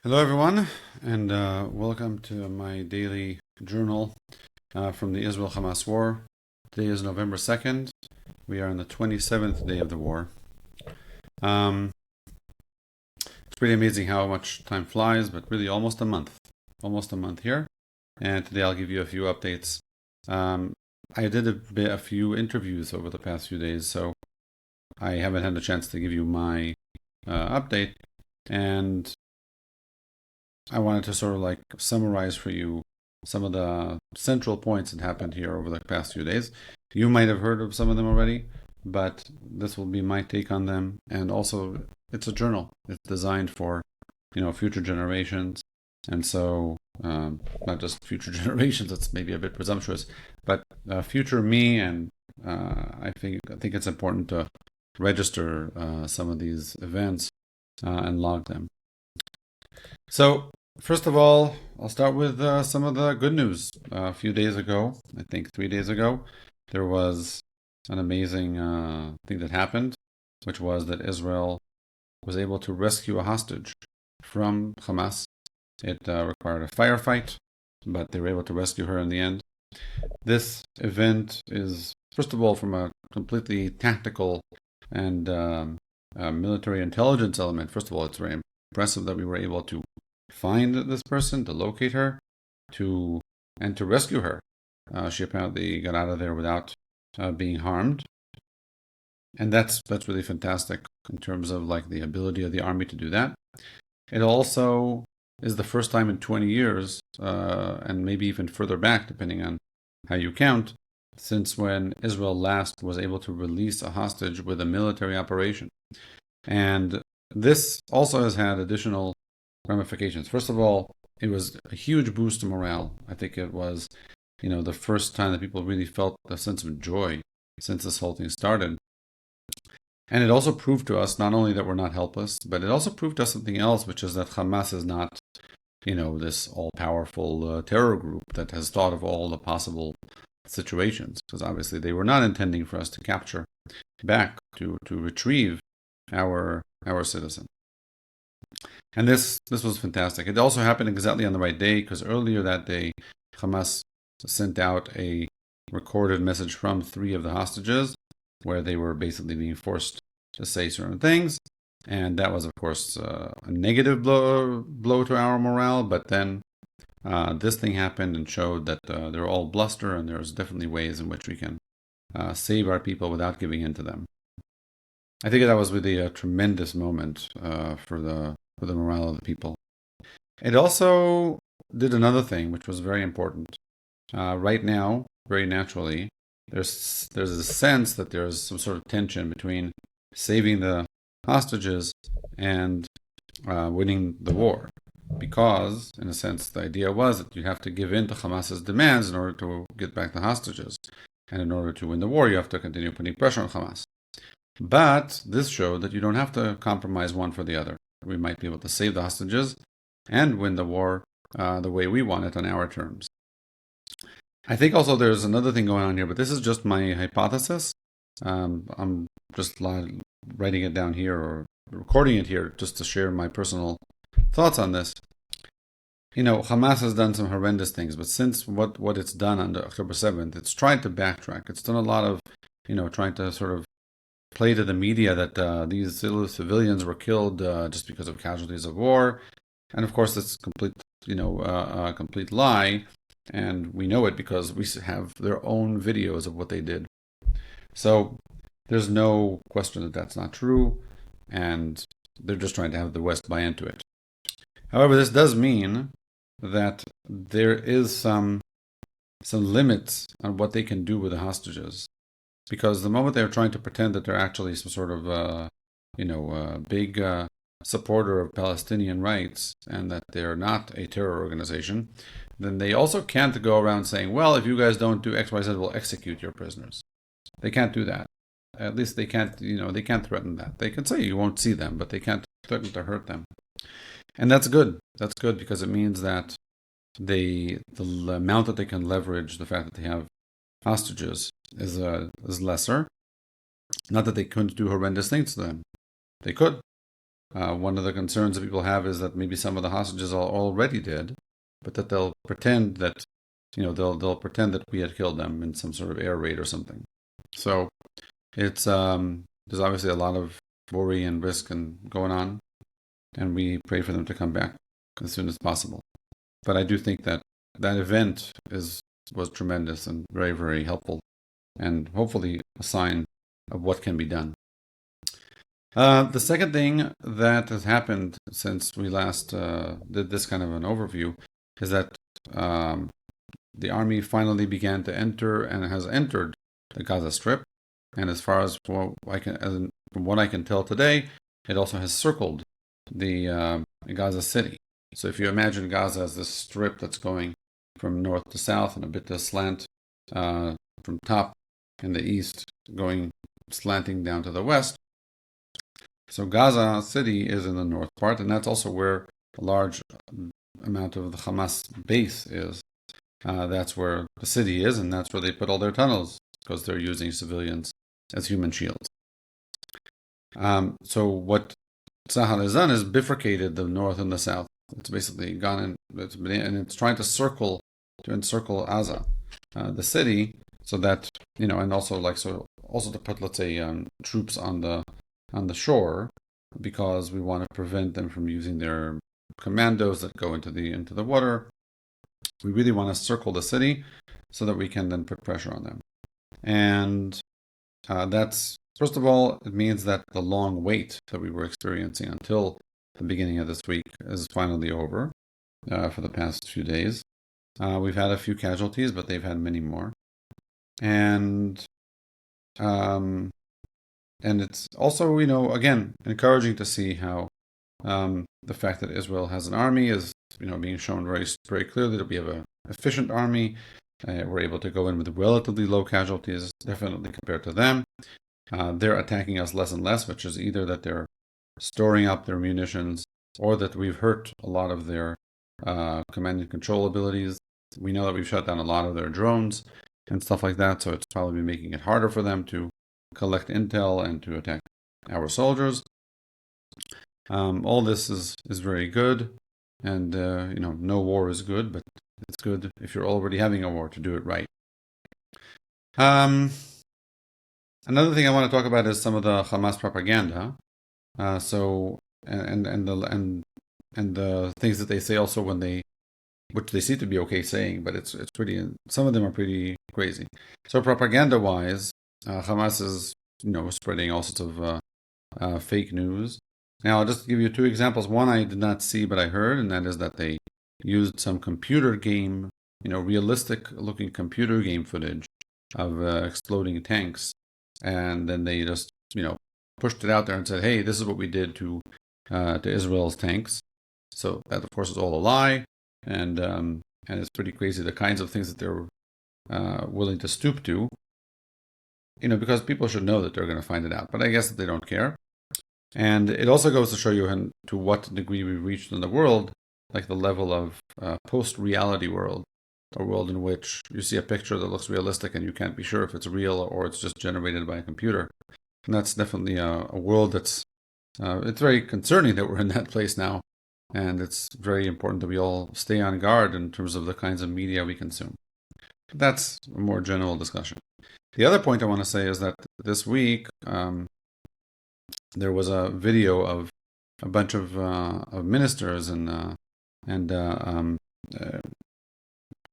Hello, everyone, and welcome to my daily journal from the Israel-Hamas War. Today is November 2nd. We are on the 27th day of the war. Um, it's pretty amazing how much time flies, but really almost a month. Almost a month here. And today I'll give you a few updates. I did a few interviews over the past few days, so I haven't had a chance to give you my update. And I wanted to sort of like summarize for you some of the central points that happened here over the past few days. You might have heard of some of them already, but this will be my take on them. And also, it's a journal. It's designed for, future generations. And so, not just future generations. That's maybe a bit presumptuous, but future me. And I think it's important to register some of these events and log them. So, first of all, I'll start with some of the good news. A few days ago, I think 3 days ago, there was an amazing thing that happened, which was that Israel was able to rescue a hostage from Hamas. It required a firefight, but they were able to rescue her in the end. This event is, first of all, from a completely tactical and military intelligence element. First of all, it's very impressive that we were able to find this person, to locate her, to rescue her. She apparently got out of there without being harmed, and that's really fantastic in terms of like the ability of the army to do that. It also is the first time in 20 years, and maybe even further back, depending on how you count, since when Israel last was able to release a hostage with a military operation. And this also has had additional ramifications. First of all, it was a huge boost to morale. I think it was, the first time that people really felt a sense of joy since this whole thing started. And it also proved to us not only that we're not helpless, but it also proved to us something else, which is that Hamas is not, this all-powerful terror group that has thought of all the possible situations. Because obviously they were not intending for us to capture back, to retrieve our citizen. And this was fantastic. It also happened exactly on the right day, because earlier that day, Hamas sent out a recorded message from 3 of the hostages, where they were basically being forced to say certain things. And that was, of course, a negative blow to our morale. But then this thing happened and showed that they're all bluster, and there's definitely ways in which we can save our people without giving in to them. I think that was really a tremendous moment for the morale of the people. It also did another thing, which was very important. Right now, very naturally, there's a sense that there's some sort of tension between saving the hostages and winning the war. Because, in a sense, the idea was that you have to give in to Hamas's demands in order to get back the hostages. And in order to win the war, you have to continue putting pressure on Hamas. But this showed that you don't have to compromise one for the other. We might be able to save the hostages and win the war the way we want it on our terms. I think also there's another thing going on here, but this is just my hypothesis. I'm just writing it down here or recording it here just to share my personal thoughts on this. Hamas has done some horrendous things, but since what it's done on October 7th, it's tried to backtrack. It's done a lot of, trying to sort of play to the media that these civilians were killed just because of casualties of war, and of course it's complete, a complete lie, and we know it because we have their own videos of what they did. So there's no question that that's not true, and they're just trying to have the West buy into it. However, this does mean that there is some limits on what they can do with the hostages. Because the moment they're trying to pretend that they're actually some sort of, big supporter of Palestinian rights and that they're not a terror organization, then they also can't go around saying, well, if you guys don't do X, Y, Z, we'll execute your prisoners. They can't do that. At least they can't, they can't threaten that. They can say you won't see them, but they can't threaten to hurt them. And that's good. That's good because it means that the amount that they can leverage the fact that they have hostages is lesser. Not that they couldn't do horrendous things to them. They could. One of the concerns that people have is that maybe some of the hostages are already dead, but that they'll pretend that, they'll pretend that we had killed them in some sort of air raid or something. So it's there's obviously a lot of worry and risk and going on, and we pray for them to come back as soon as possible. But I do think that that event was tremendous and very, very helpful, and hopefully a sign of what can be done. The second thing that has happened since we last did this kind of an overview is that the army finally began to enter and has entered the Gaza Strip. And as far as from what I can tell today, it also has circled the Gaza city. So if you imagine Gaza as this strip that's going from north to south and a bit to slant from top in the east, going slanting down to the west. So Gaza city is in the north part, and that's also where a large amount of the Hamas base is. That's where the city is, and that's where they put all their tunnels, because they're using civilians as human shields. So what Tzahal has done is bifurcated the north and the south. It's basically gone and it's trying to encircle Gaza, the city, so that and also also to put, let's say, troops on the shore, because we want to prevent them from using their commandos that go into the water. We really want to circle the city so that we can then put pressure on them. And that's, first of all, it means that the long wait that we were experiencing until the beginning of this week is finally over for the past few days. We've had a few casualties, but they've had many more. And it's also, again, encouraging to see how the fact that Israel has an army is, being shown very, very clearly that we have an efficient army. We're able to go in with relatively low casualties, definitely compared to them. They're attacking us less and less, which is either that they're storing up their munitions or that we've hurt a lot of their command and control abilities. We know that we've shut down a lot of their drones and stuff like that, so it's probably making it harder for them to collect intel and to attack our soldiers. All this is very good, and no war is good, but it's good if you're already having a war to do it right. Another thing I want to talk about is some of the Hamas propaganda. So and the things that they say also which they seem to be okay saying, but it's pretty. Some of them are pretty crazy. So propaganda-wise, Hamas is spreading all sorts of fake news. Now I'll just give you two examples. One I did not see, but I heard, and that is that they used some computer game, realistic-looking computer game footage of exploding tanks, and then they just pushed it out there and said, "Hey, this is what we did to Israel's tanks." So that, of course, is all a lie, and it's pretty crazy the kinds of things that they're willing to stoop to. Because people should know that they're going to find it out, but I guess that they don't care. And it also goes to show you to what degree we've reached in the world, like the level of post-reality world, a world in which you see a picture that looks realistic and you can't be sure if it's real or it's just generated by a computer. And that's definitely a world that's it's very concerning that we're in that place now. And it's very important that we all stay on guard in terms of the kinds of media we consume. But that's a more general discussion. The other point I want to say is that this week there was a video of a bunch of ministers and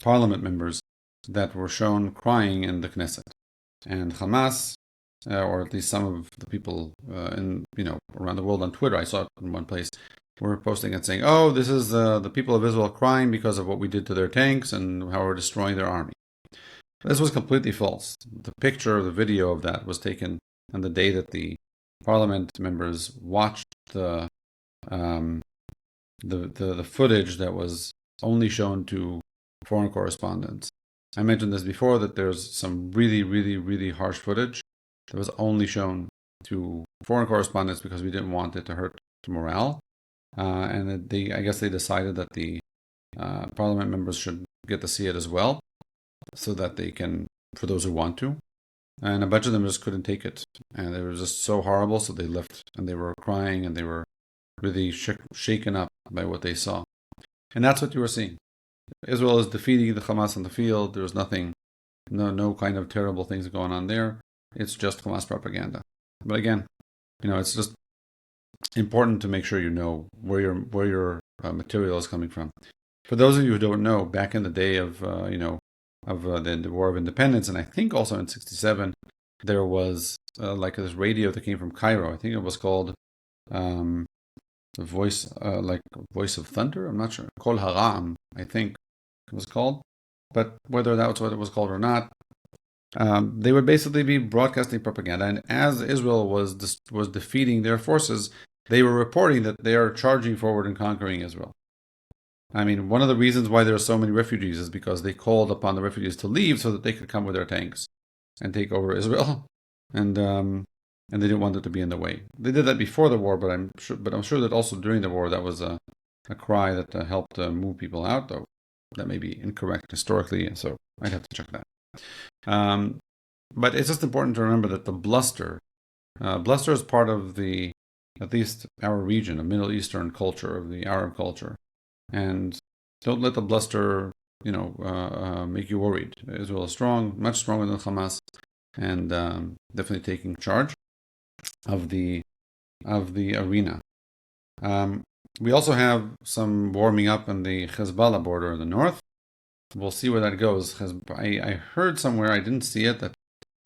parliament members that were shown crying in the Knesset, and Hamas, or at least some of the people around the world on Twitter, I saw it in one place, were posting and saying, "Oh, this is the people of Israel crying because of what we did to their tanks and how we're destroying their army." This was completely false. The picture, the video of that was taken on the day that the parliament members watched the footage that was only shown to foreign correspondents. I mentioned this before, that there's some really, really, really harsh footage that was only shown to foreign correspondents because we didn't want it to hurt morale. And I guess they decided that the parliament members should get to see it as well, so that they can, for those who want to. And a bunch of them just couldn't take it, and it was just so horrible. So they left, and they were crying, and they were really shaken up by what they saw. And that's what you were seeing. Israel is defeating the Hamas on the field. There's nothing, no kind of terrible things going on there. It's just Hamas propaganda. But again, it's just important to make sure you know where your material is coming from. For those of you who don't know, back in the day of the War of Independence, and I think also in '67, there was like this radio that came from Cairo. I think it was called the Voice of Thunder. I'm not sure. Kol Haram, I think it was called. But whether that was what it was called or not, they would basically be broadcasting propaganda. And as Israel was defeating their forces, they were reporting that they are charging forward and conquering Israel. I mean, one of the reasons why there are so many refugees is because they called upon the refugees to leave so that they could come with their tanks and take over Israel, and they didn't want it to be in the way. They did that before the war, but I'm sure that also during the war that was a cry that helped move people out. Though that may be incorrect historically, so I'd have to check that. But it's just important to remember that the bluster is part of at least our region, of Middle Eastern culture, of the Arab culture. And don't let the bluster, make you worried. Israel is strong, much stronger than Hamas, and definitely taking charge of the arena. We also have some warming up in the Hezbollah border in the north. We'll see where that goes. I heard somewhere, I didn't see it, that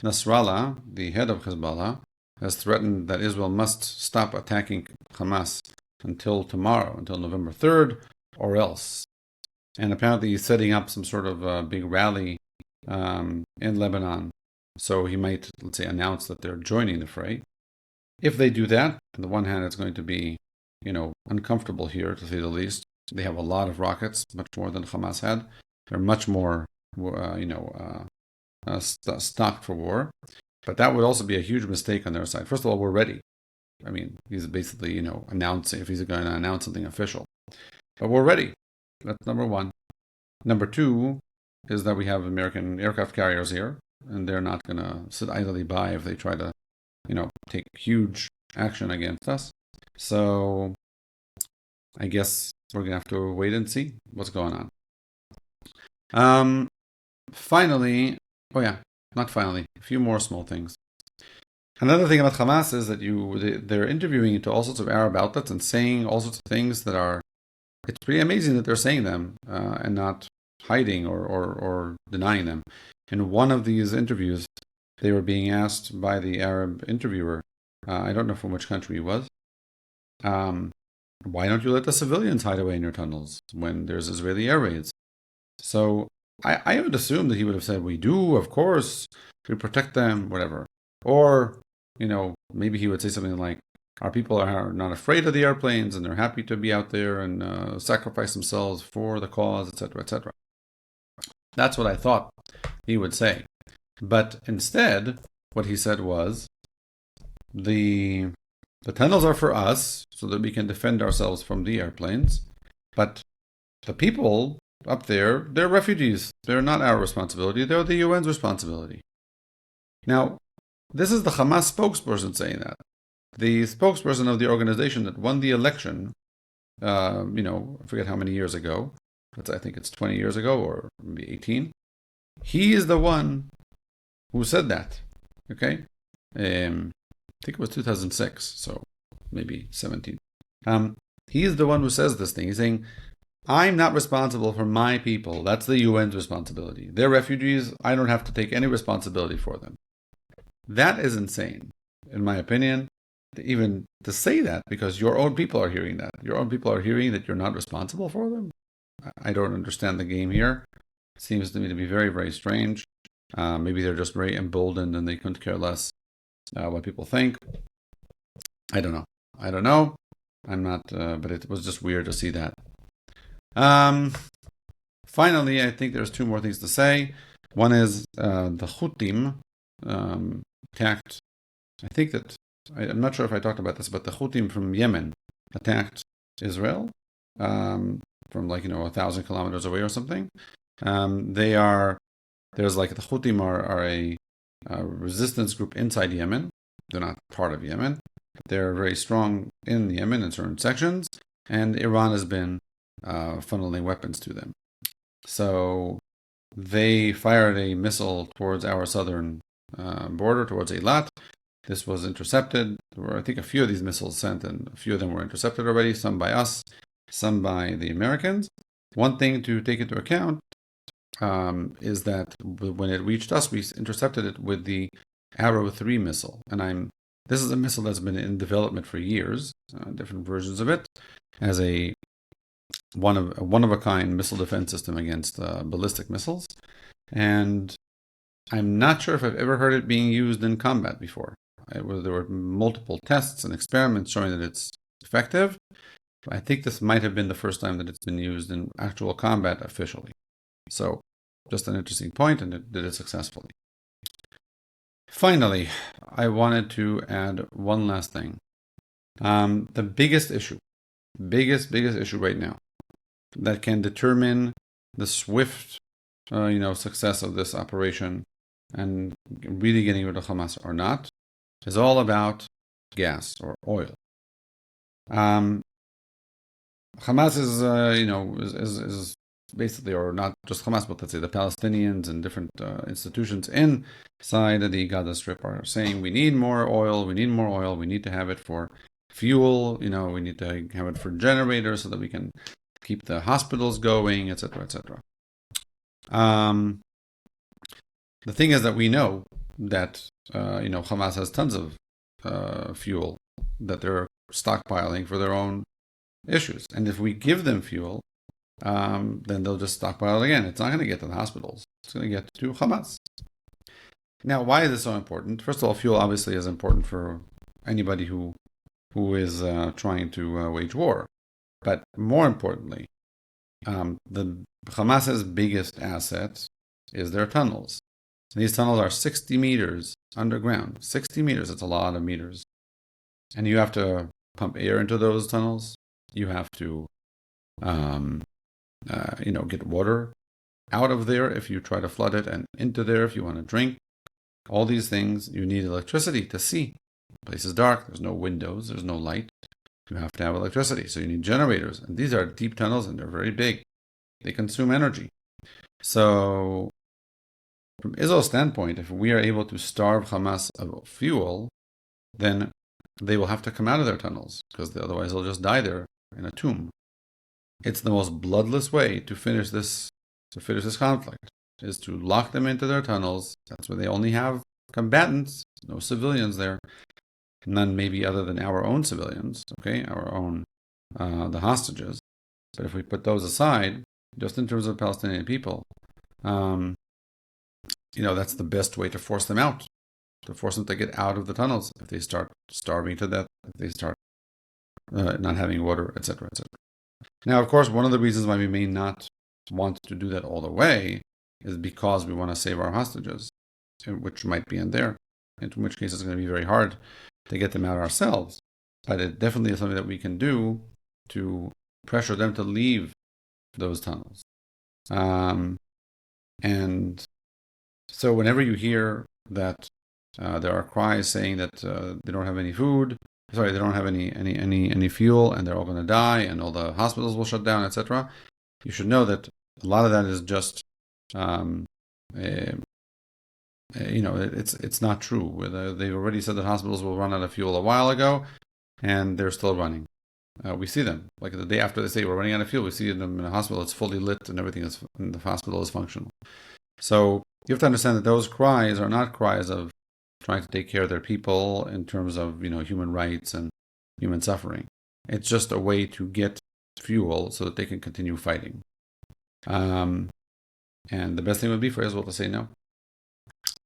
Nasrallah, the head of Hezbollah, has threatened that Israel must stop attacking Hamas until tomorrow, until November 3rd, or else. And apparently he's setting up some sort of big rally in Lebanon. So he might, let's say, announce that they're joining the fray. If they do that, on the one hand, it's going to be, uncomfortable here, to say the least. They have a lot of rockets, much more than Hamas had. They're much more, stocked for war. But that would also be a huge mistake on their side. First of all, we're ready. I mean, he's basically, announcing, if he's going to announce something official. But we're ready. That's number one. Number two is that we have American aircraft carriers here, and they're not going to sit idly by if they try to, take huge action against us. So I guess we're going to have to wait and see what's going on. Finally, a few more small things. Another thing about Hamas is that they're interviewing into all sorts of Arab outlets and saying all sorts of things that are, it's pretty amazing that they're saying them and not hiding or denying them. In one of these interviews, they were being asked by the Arab interviewer, I don't know from which country he was, why don't you let the civilians hide away in your tunnels when there's Israeli air raids? So I would assume that he would have said, we do, of course, we protect them, whatever. Or, maybe he would say something like, our people are not afraid of the airplanes and they're happy to be out there and sacrifice themselves for the cause, etc., etc. That's what I thought he would say. But instead, what he said was, the tunnels are for us so that we can defend ourselves from the airplanes. But the people up there, they're refugees. They're not our responsibility. They're the UN's responsibility. Now, this is the Hamas spokesperson saying that. The spokesperson of the organization that won the election, I forget how many years ago, I think it's 20 years ago or maybe 18. He is the one who said that. Okay? I think it was 2006, so maybe 17. He is the one who says this thing. He's saying, I'm not responsible for my people. That's the UN's responsibility. They're refugees. I don't have to take any responsibility for them. That is insane, in my opinion, even to say that, because your own people are hearing that. Your own people are hearing that you're not responsible for them. I don't understand the game here. It seems to me to be very, very strange. Maybe they're just very emboldened and they couldn't care less what people think. I don't know. I'm not, but it was just weird to see that. Finally, I think there's two more things to say. One is the Houthim attacked, I think that, I'm not sure if I talked about this, but the Houthim from Yemen attacked Israel from 1,000 kilometers away or something. There's the Houthim are a resistance group inside Yemen. They're not part of Yemen. They're very strong in Yemen in certain sections, and Iran has been funneling weapons to them. So they fired a missile towards our southern border, towards Eilat. This was intercepted. There were, I think, a few of these missiles sent, and a few of them were intercepted already, some by us, some by the Americans. One thing to take into account is that when it reached us, we intercepted it with the Arrow 3 missile. And this is a missile that's been in development for years, different versions of it, as a one of a kind missile defense system against ballistic missiles. And I'm not sure if I've ever heard it being used in combat before. There were multiple tests and experiments showing that it's effective. I think this might have been the first time that it's been used in actual combat officially. So, just an interesting point, and it did it successfully. Finally, I wanted to add one last thing. The biggest issue right now that can determine the swift, success of this operation and really getting rid of Hamas or not is all about gas or oil. Hamas is basically, or not just Hamas, but let's say the Palestinians and different institutions inside of the Gaza Strip are saying we need more oil, we need to have it for fuel, we need to have it for generators so that we can keep the hospitals going, etc., etc. The thing is that we know that Hamas has tons of fuel that they're stockpiling for their own issues, and if we give them fuel, then they'll just stockpile it again. It's not going to get to the hospitals. It's going to get to Hamas. Now, why is this so important? First of all, fuel obviously is important for anybody who is trying to wage war. But more importantly, the Hamas's biggest asset is their tunnels. And these tunnels are 60 meters underground. 60 meters, it's a lot of meters. And you have to pump air into those tunnels. You have to, get water out of there if you try to flood it, and into there if you want to drink. All these things, you need electricity to see. The place is dark, there's no windows, there's no light. You have to have electricity, so you need generators. And these are deep tunnels, and they're very big. They consume energy. So, from Israel's standpoint, if we are able to starve Hamas of fuel, then they will have to come out of their tunnels, because otherwise they'll just die there in a tomb. It's the most bloodless way to finish this conflict, is to lock them into their tunnels. That's where they only have combatants, no civilians there. None maybe other than our own civilians, okay, our own, the hostages. But if we put those aside, just in terms of the Palestinian people, that's the best way to force them out, to force them to get out of the tunnels if they start starving to death, if they start not having water, etc., etc. Now, of course, one of the reasons why we may not want to do that all the way is because we want to save our hostages, which might be in there, in which case it's going to be very hard to get them out ourselves. But it definitely is something that we can do to pressure them to leave those tunnels. And so whenever you hear that there are cries saying that they don't have any food, they don't have any fuel, and they're all going to die, and all the hospitals will shut down, etc., you should know that a lot of that is just, it's not true. They've already said that hospitals will run out of fuel a while ago, and they're still running. We see them, like the day after they say we're running out of fuel, we see them in a hospital, it's fully lit, and everything in the hospital is functional. So you have to understand that those cries are not cries of trying to take care of their people in terms of, human rights and human suffering. It's just a way to get fuel so that they can continue fighting. And the best thing would be for Israel to say no.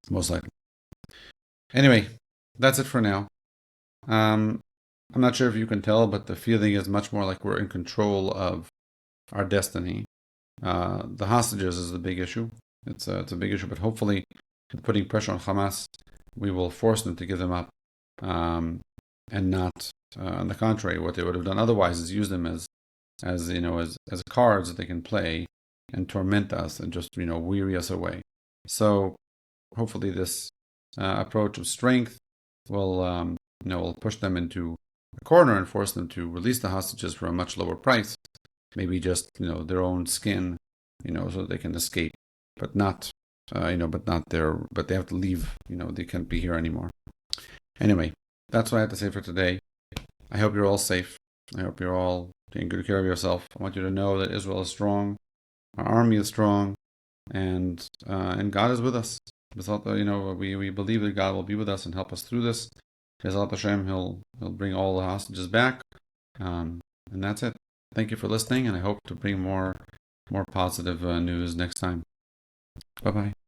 Most likely. Anyway, that's it for now. I'm not sure if you can tell, but the feeling is much more like we're in control of our destiny. The hostages is the big issue. It's a big issue, but hopefully, putting pressure on Hamas, we will force them to give them up, and not, on the contrary, what they would have done otherwise is use them as cards that they can play and torment us and just weary us away. So hopefully this approach of strength will will push them into a corner and force them to release the hostages for a much lower price, maybe just their own skin, so they can escape, but not, but they have to leave. They can't be here anymore. Anyway, that's what I have to say for today. I hope you're all safe. I hope you're all taking good care of yourself. I want you to know that Israel is strong, our army is strong, and God is with us. We believe that God will be with us and help us through this. Bezat Hashem, He'll bring all the hostages back, and that's it. Thank you for listening, and I hope to bring more positive news next time. Bye bye.